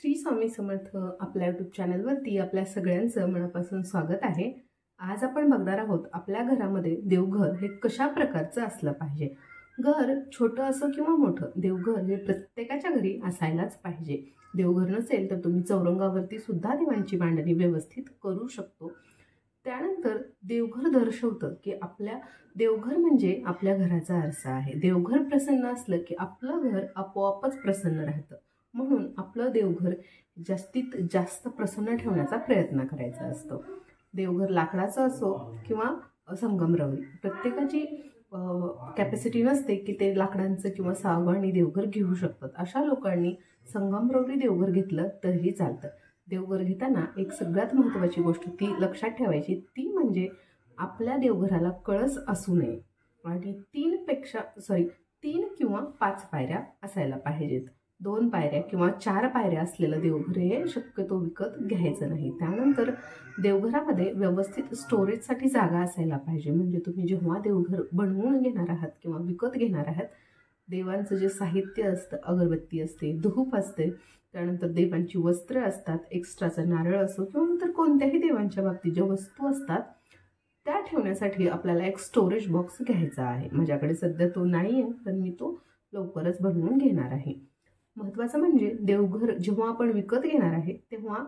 श्री स्वामी समर्थ आपल्या यूट्यूब चॅनलवरती आपल्या सगळ्यांचं मनापासून स्वागत आहे। आज आपण बघणार आहोत आपल्या घरामध्ये देवघर हे कशा प्रकारचं असलं पाहिजे। घर छोटं असो किंवा मोठं, देवघर हे प्रत्येकाच्या घरी असायलाच पाहिजे। देवघर नसेल तर तुम्ही चौरंगावरती सुद्धा देवांची मांडणी व्यवस्थित करू शकतो। त्यानंतर देवघर दर्शवतं की आपल्या देवघर म्हणजे आपल्या घराचा आरसा आहे। देवघर प्रसन्न असलं की आपलं घर आपोआपच प्रसन्न राहतं। म्हणून आपलं देवघर जास्तीत जास्त प्रसन्न ठेवण्याचा प्रयत्न करायचा असतो। देवघर लाकडाचं असो किंवा संगमरवरी, प्रत्येकाची कॅपॅसिटी नसते की ते लाकडांचं किंवा सागवानी देवघर घेऊ शकतात। अशा लोकांनी संगमरवरी देवघर घेतलं तरीही चालतं। देवघर घेताना एक सगळ्यात महत्त्वाची गोष्ट ती लक्षात ठेवायची, ती म्हणजे आपल्या देवघराला कळस असू नये आणि तीन किंवा 5 पायऱ्या असायला पाहिजेत। 2 पायऱ्या किंवा 4 पायऱ्या असलेलं देवघर हे शक्यतो विकत घ्यायचं नाही। त्यानंतर देवघरामध्ये व्यवस्थित स्टोरेजसाठी जागा असायला पाहिजे। म्हणजे तुम्ही जेव्हा देवघर बनवून घेणार आहात किंवा विकत घेणार आहात, देवांचं जे साहित्य असतं, अगरबत्ती असते, धूप असते, त्यानंतर देवांची वस्त्र असतात, एक्स्ट्राचा नारळ असो किंवा नंतर कोणत्याही देवांच्या बाबतीत ज्या वस्तू असतात त्या ठेवण्यासाठी आपल्याला एक स्टोरेज बॉक्स घ्यायचा आहे। माझ्याकडे सध्या तो नाही आहे, पण मी तो लवकरच बनवून घेणार आहे। महत्त्वाचं म्हणजे देवघर जेव्हा आपण विकत घेणार आहे तेव्हा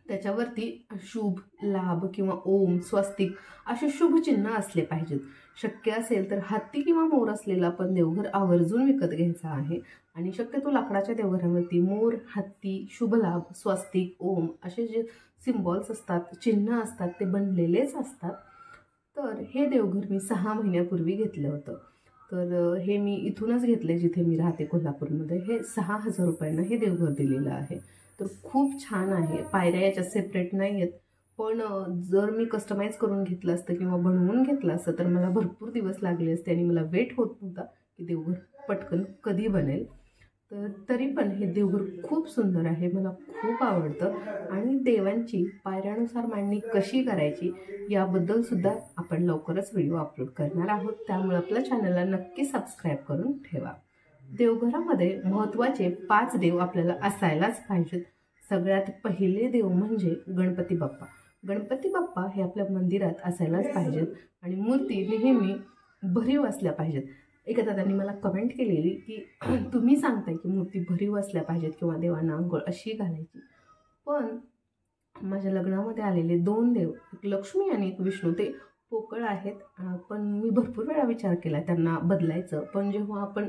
त्याच्यावरती शुभ, लाभ किंवा ओम, स्वस्तिक असे शुभ चिन्ह असले पाहिजेत। शक्य असेल तर हत्ती किंवा मोर असलेला आपण देवघर आवर्जून विकत घ्यायचा आहे। आणि शक्यतो लाकडाच्या देवघरावरती मोर, हत्ती, शुभ लाभ, स्वस्तिक, ओम असे जे सिम्बॉल्स असतात, चिन्ह असतात, ते बनलेलेच असतात। तर हे देवघर मी 6 महिन्यापूर्वी घेतलं होतं। तर हे मी इथूनच घेतले, जिथे मी राहते कोल्हापूरमध्ये। हे 6000 रुपयांना हे देवघर दिलेलं आहे। तर खूप छान आहे। पायऱ्या याच्यात सेपरेट नाही आहेत, पण जर मी कस्टमाइज करून घेतलं असतं किंवा बनवून घेतलं असतं तर मला भरपूर दिवस लागले असते आणि मला वेट होत नव्हता की देवघर पटकन कधी बनेल। तर तरी पण हे देवघर खूप सुंदर आहे, मला खूप आवडतं। आणि देवांची पायऱ्यानुसार मांडणी कशी करायची याबद्दल सुद्धा आपण लवकरच व्हिडिओ अपलोड करणार आहोत, त्यामुळे आपल्या चॅनलला नक्की सबस्क्राईब करून ठेवा। देवघरामध्ये महत्त्वाचे 5 देव आपल्याला असायलाच पाहिजेत। सगळ्यात पहिले देव म्हणजे गणपती बाप्पा। गणपती बाप्पा हे आपल्या मंदिरात असायलाच पाहिजेत आणि मूर्ती नेहमी भरीव असल्या पाहिजेत। एका दादांनी मला कमेंट केलेली की तुम्ही सांगताय की मूर्ती भरीव असल्या पाहिजेत किंवा देवांना अंघोळ अशी घालायची, पण माझ्या लग्नामध्ये आलेले 2 देव, एक लक्ष्मी आणि एक विष्णू, ते पोकळ आहेत। पण मी भरपूर वेळा विचार केला त्यांना बदलायचं, पण जेव्हा आपण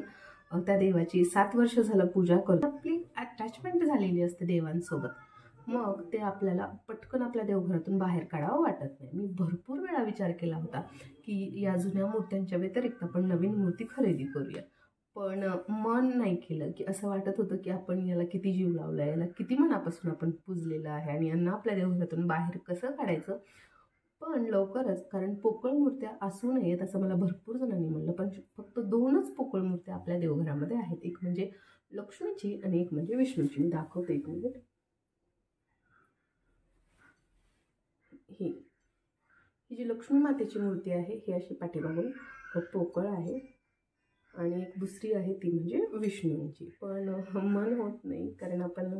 त्या देवाची 7 वर्ष झालं पूजा करतो, आपली अटॅचमेंट झालेली असते देवांसोबत, मग ते आपल्याला पटकन आपल्या देवघरातून बाहेर काढावं वाटत नाही। मी भरपूर वेळा विचार केला होता की या जुन्या मूर्त्यांच्या व्यतिरिक्त आपण नवीन मूर्ती खरेदी करूया, पण मन नाही केलं। की असं वाटत होतं की आपण याला किती जीव लावला, याला किती मनापासून आपण पूजलेलं आहे आणि यांना आपल्या देवघरातून बाहेर कसं काढायचं। पण लवकरच, कारण पोकळ मूर्त्या असू नयेत असं मला भरपूर जणांनी म्हणलं, पण फक्त 2च पोकळ मूर्त्या आपल्या देवघरामध्ये आहेत। एक म्हणजे लक्ष्मीची आणि एक म्हणजे विष्णूची। मी दाखवते एक मिनिट। ही जी लक्ष्मी मातेची मूर्ती आहे ही अशी पाठीमागून पोकळ आहे आणि एक दुसरी आहे ती म्हणजे विष्णूंची, पण मन होत नाही कारण आपण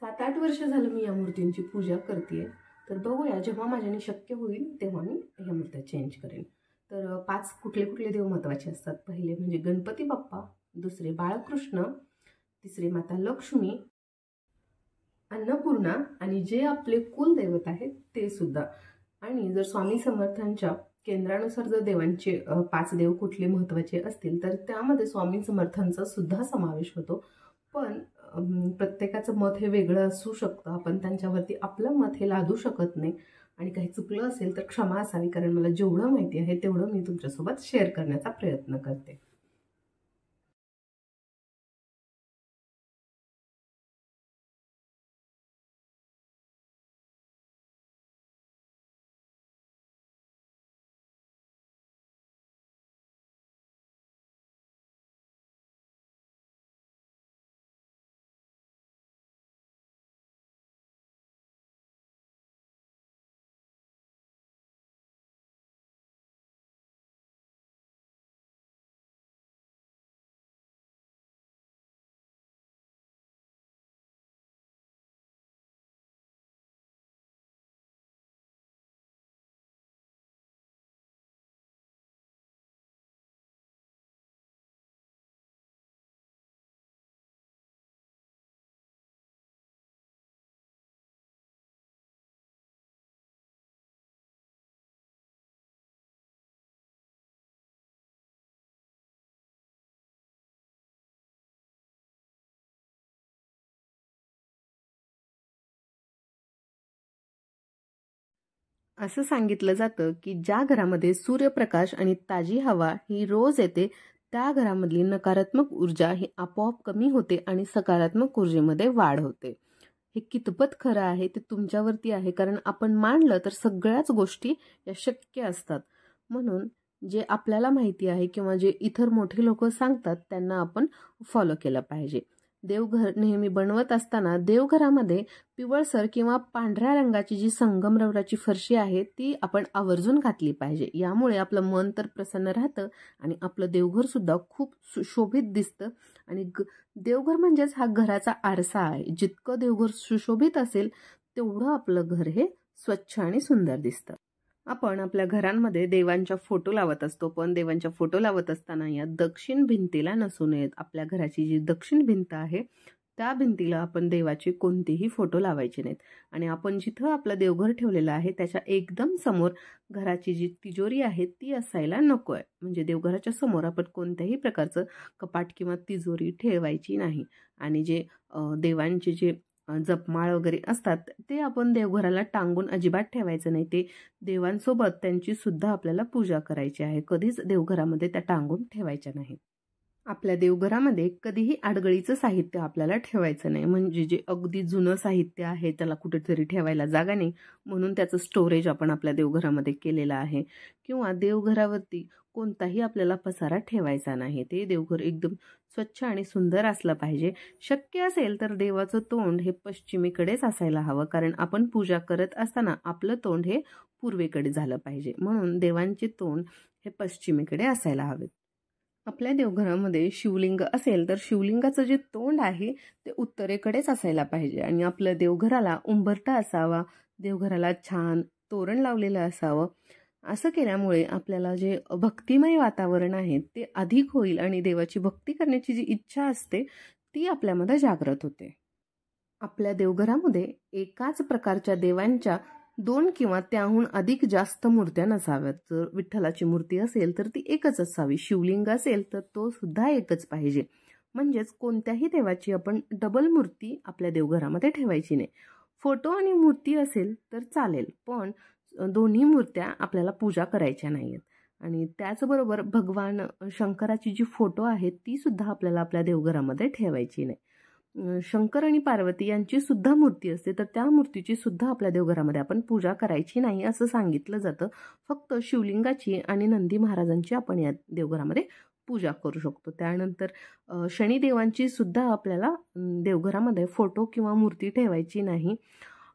7-8 वर्ष झालं मी या मूर्तींची पूजा करते। तर बघूया, जेव्हा माझ्याने शक्य होईल तेव्हा मी ह्या मूर्त्या चेंज करेन। तर 5 कुठले कुठले देव महत्त्वाचे असतात? पहिले म्हणजे गणपती बाप्पा, दुसरे बाळकृष्ण, तिसरे माता लक्ष्मी, अन्नपूर्णा आणि जे आपले कुलदैवत आहेत ते सुद्धा। आणि जर स्वामी समर्थांच्या केंद्रानुसार जर देवांचे 5 देव कुठले महत्त्वाचे असतील तर त्यामध्ये स्वामी समर्थांचा सुद्धा समावेश होतो। पण प्रत्येकाचं मत हे वेगळं असू शकतं, आपण त्यांच्यावरती आपलं मत हे लादू शकत नाही। आणि काही चुकलं असेल तर क्षमा असावी, कारण मला जेवढं माहिती आहे तेवढं मी तुमच्यासोबत शेअर करण्याचा प्रयत्न करते। असं सांगितलं जातं की ज्या घरामध्ये सूर्यप्रकाश आणि ताजी हवा ही रोज येते त्या घरामधली नकारात्मक ऊर्जा ही आपोआप कमी होते आणि सकारात्मक ऊर्जेमध्ये वाढ होते. हे कितपत खरं आहे ते तुमच्यावरती आहे, कारण आपण मानलं तर सगळ्याच गोष्टी या शक्य असतात. म्हणून जे आपल्याला माहिती आहे किंवा जे इतर मोठे लोक सांगतात त्यांना आपण फॉलो केलं पाहिजे. देवघर नेहमी बनवत असताना देवघरामध्ये पिवळसर किंवा पांढऱ्या रंगाची जी संगमरवराची फरशी आहे ती आपण आवर्जून घातली पाहिजे. यामुळे आपलं मन तर प्रसन्न राहतं आणि आपलं देवघर सुद्धा खूप सुशोभित दिसतं. आणि देवघर म्हणजेच हा घराचा आरसा आहे. जितकं देवघर सुशोभित असेल तेवढं आपलं घर हे स्वच्छ आणि सुंदर दिसतं. आपण आपल्या घरांमध्ये देवांच्या फोटो लावत असतो, पण देवांच्या फोटो लावत असताना या दक्षिण भिंतीला नसू नयेत. आपल्या घराची जी दक्षिण भिंत आहे त्या भिंतीला आपण देवाचे कोणतेही फोटो लावायचे नाहीत. आणि आपण जिथं आपलं देवघर ठेवलेलं आहे त्याच्या एकदम समोर घराची जी तिजोरी आहे ती असायला नको आहे. म्हणजे देवघराच्या समोर आपण कोणत्याही प्रकारचं कपाट किंवा तिजोरी ठेवायची नाही. आणि जे देवांचे जे जपमाळ वगैरे असतात ते आपण देवघराला टांगून अजिबात ठेवायचं नाही. ते देवांसोबत त्यांची सुद्धा आपल्याला पूजा करायची आहे. कधीच देवघरामध्ये त्या टांगून ठेवायच्या नाहीत. आपल्या देवघरामध्ये कधीही आडगळीचं साहित्य आपल्याला ठेवायचं नाही. म्हणजे जे अगदी जुनं साहित्य आहे त्याला कुठेतरी ठेवायला जागा नाही, म्हणून त्याचं स्टोरेज आपण आपल्या देवघरामध्ये केलेलं आहे. किंवा देवघरावरती कोणताही आपल्याला पसारा ठेवायचा नाही. ते देवघर एकदम स्वच्छ आणि सुंदर असलं पाहिजे. शक्य असेल तर देवाचं तोंड हे पश्चिमेकडेच असायला हवं, कारण आपण पूजा करत असताना आपलं तोंड हे पूर्वेकडे झालं पाहिजे. म्हणून देवांचे तोंड हे पश्चिमेकडे असायला हवे. आपल्या देवघरामध्ये शिवलिंग असेल तर शिवलिंगाचं जे तोंड आहे ते उत्तरेकडेच असायला पाहिजे. आणि आपल्या देवघराला उंबरठा असावा, देवघराला छान तोरण लावलेलं असावं. असं केल्यामुळे आपल्याला जे भक्तिमय वातावरण आहे ते अधिक होईल आणि देवाची भक्ती करण्याची जी इच्छा असते ती आपल्यामध्ये जागृत होते. आपल्या देवघरामध्ये एकाच प्रकारच्या देवांच्या 2 किंवा त्याहून अधिक जास्त मूर्त्या नसाव्यात. जर विठ्ठलाची मूर्ती असेल तर ती एकच असावी. शिवलिंग असेल तर तो सुद्धा एकच पाहिजे. म्हणजेच कोणत्याही देवाची आपण डबल मूर्ती आपल्या देवघरामध्ये ठेवायची नाही. फोटो आणि मूर्ती असेल तर चालेल, पण दोन्ही मूर्त्या आपल्याला पूजा करायच्या नाहीत. आणि त्याचबरोबर भगवान शंकराची जी फोटो आहे ती सुद्धा आपल्याला आपल्या देवघरामध्ये ठेवायची नाही. शंकर आणि पार्वती यांची सुद्धा मूर्ती असते तर त्या मूर्तीची सुद्धा आपल्या देवघरामध्ये आपण पूजा करायची नाही असं सांगितलं जातं. फक्त शिवलिंगाची आणि नंदी महाराजांची आपण या देवघरामध्ये पूजा करू शकतो. त्यानंतर शनिदेवांची सुद्धा आपल्याला देवघरामध्ये फोटो किंवा मूर्ती ठेवायची नाही.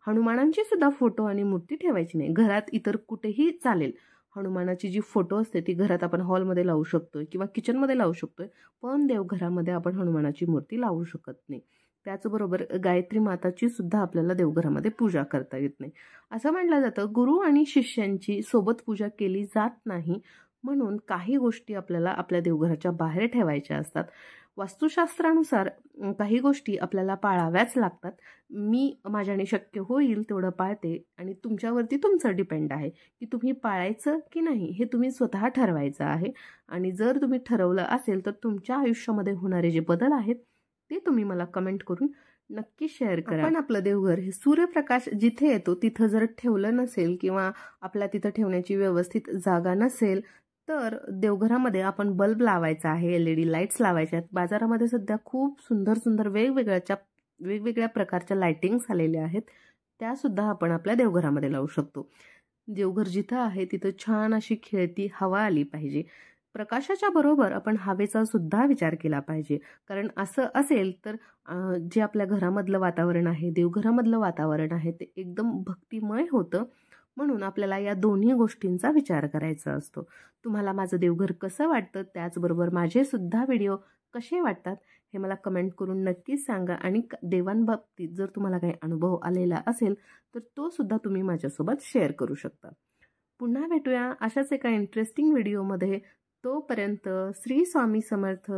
हनुमानांची सुद्धा फोटो आणि मूर्ती ठेवायची नाही. घरात इतर कुठेही चालेल. हनुमानाची जी फोटो असते ती घरात आपण हॉलमध्ये लावू शकतोय किंवा किचनमध्ये लावू शकतोय, पण देवघरामध्ये आपण हनुमानाची मूर्ती लावू शकत नाही. त्याचबरोबर गायत्री माताची सुद्धा आपल्याला देवघरामध्ये पूजा करता येत नाही. असं म्हटलं जातं गुरु आणि शिष्यांची सोबत पूजा केली जात नाही, म्हणून काही गोष्टी आपल्याला आपल्या देवघराच्या बाहेर ठेवायच्या असतात. वास्तुशास्त्रानुसार काही गोष्टी आपल्याला पाळाव्याच लागतात. मी माझ्याने शक्य होईल तेवढं पाळते आणि तुमच्यावरती तुमचं डिपेंड आहे की तुम्ही पाळायचं की नाही हे तुम्ही स्वतः ठरवायचं आहे. आणि जर तुम्ही ठरवलं असेल तर तुमच्या आयुष्यामध्ये होणारे जे बदल आहेत ते तुम्ही मला कमेंट करून नक्की शेअर करा. पण आपलं देवघर हे सूर्यप्रकाश जिथे येतो तिथं जर ठेवलं नसेल किंवा आपल्या तिथं ठेवण्याची व्यवस्थित जागा नसेल तर देवघरामध्ये आपण बल्ब लावायचा आहे, LED लाईट्स लावायच्या आहेत. बाजारामध्ये सध्या खूप सुंदर सुंदर वेगवेगळ्या प्रकारच्या लाइटिंग्स आलेल्या आहेत, त्या सुद्धा आपण आपल्या देवघरामध्ये लावू शकतो. देवघर जिथं आहे तिथं छान अशी खेळती हवा आली पाहिजे. प्रकाशाच्या बरोबर आपण हवेचा सुद्धा विचार केला पाहिजे, कारण असं असेल तर जे आपल्या घरामधलं वातावरण आहे, देवघरामधलं वातावरण आहे ते एकदम भक्तिमय होतं. म्हणून आपल्याला या दोन्ही गोष्टींचा विचार करायचा असतो. तुम्हाला माझं देवघर कसं वाटतं, त्याचबरोबर माझे सुद्धा व्हिडिओ कसे वाटतात हे मला कमेंट करून नक्कीच सांगा. आणि देवांबाबतीत जर तुम्हाला काही अनुभव आलेला असेल तर तो सुद्धा तुम्ही माझ्यासोबत शेअर करू शकता. पुन्हा भेटूया अशाच एका इंटरेस्टिंग व्हिडिओमध्ये. तोपर्यंत श्री स्वामी समर्थ.